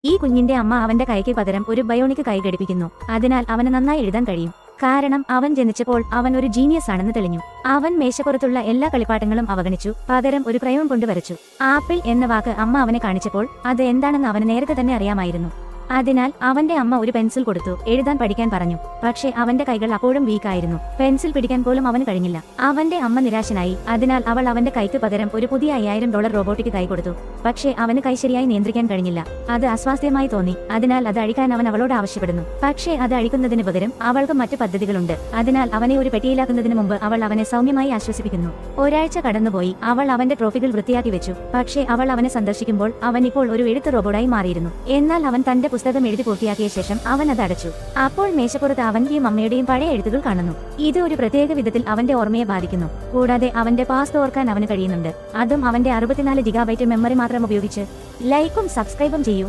ഈ കുഞ്ഞിന്റെ അമ്മ അവന്റെ കൈക്ക് പകരം ഒരു ബയോണിക് കൈ ഘടിപ്പിക്കുന്നു. അതിനാൽ അവന് നന്നായി എഴുതാൻ കഴിയും. കാരണം അവൻ ജനിച്ചപ്പോൾ അവൻ ഒരു ജീനിയസ് ആണെന്ന് തെളിഞ്ഞു. അവൻ മേശപ്പുറത്തുള്ള എല്ലാ കളിപ്പാട്ടങ്ങളും അവഗണിച്ചു. പകരം ഒരു ക്രയോൺ കൊണ്ട് വരച്ചു. ആപ്പിൾ എന്ന വാക്ക് അമ്മ അവനെ കാണിച്ചപ്പോൾ അത് എന്താണെന്ന് അവന് നേരത്തെ തന്നെ അറിയാമായിരുന്നു. അതിനാൽ അവന്റെ അമ്മ ഒരു പെൻസിൽ കൊടുത്തു. എഴുതാൻ പഠിക്കാൻ പറഞ്ഞു. പക്ഷേ അവന്റെ കൈകൾ അപ്പോഴും വീക്കായിരുന്നു. പെൻസിൽ പിടിക്കാൻ പോലും അവന് കഴിഞ്ഞില്ല. അവന്റെ അമ്മ നിരാശനായി. അതിനാൽ അവൾ അവന്റെ കൈക്ക് പകരം ഒരു പുതിയ $5000 റോബോട്ടിക് കൈ കൊടുത്തു. പക്ഷേ അവന് കൈ ശരിയായി നിയന്ത്രിക്കാൻ കഴിഞ്ഞില്ല. അത് അസ്വാസ്ഥ്യമായി തോന്നി. അതിനാൽ അത് അഴിക്കാൻ അവൻ അവളോട് ആവശ്യപ്പെടുന്നു. പക്ഷേ അത് അഴിക്കുന്നതിന് പകരം അവൾക്ക് മറ്റു പദ്ധതികളുണ്ട്. അതിനാൽ അവനെ ഒരു പെട്ടിയിലാക്കുന്നതിന് മുമ്പ് അവൾ അവനെ സൗമ്യമായി ആശ്വസിപ്പിക്കുന്നു. ഒരാഴ്ച കടന്നുപോയി. അവൾ അവന്റെ ട്രോഫികൾ വൃത്തിയാക്കി വെച്ചു. പക്ഷേ അവൾ അവനെ സന്ദർശിക്കുമ്പോൾ അവൻ ഇപ്പോൾ ഒരു എഴുത്ത് റോബോട്ടായി മാറിയിരുന്നു. എന്നാൽ അവൻ തന്റെ പുസ്തകം എഴുതി പൂർത്തിയാക്കിയ ശേഷം അവൻ അത് അടച്ചു. അപ്പോൾ മേശപ്പുറത്ത് അവന്റെയും അമ്മയുടെയും പഴയ എഴുത്തുകൾ കാണുന്നു. ഇത് ഒരു പ്രത്യേക വിധത്തിൽ അവന്റെ ഓർമ്മയെ ബാധിക്കുന്നു. കൂടാതെ അവന്റെ പാസ്റ്റ് ഓർക്കാൻ അവന് കഴിയുന്നുണ്ട്. അതും അവന്റെ 64 GB മെമ്മറി മാത്രം ഉപയോഗിച്ച്. ലൈക്കും സബ്സ്ക്രൈബും ചെയ്യൂ.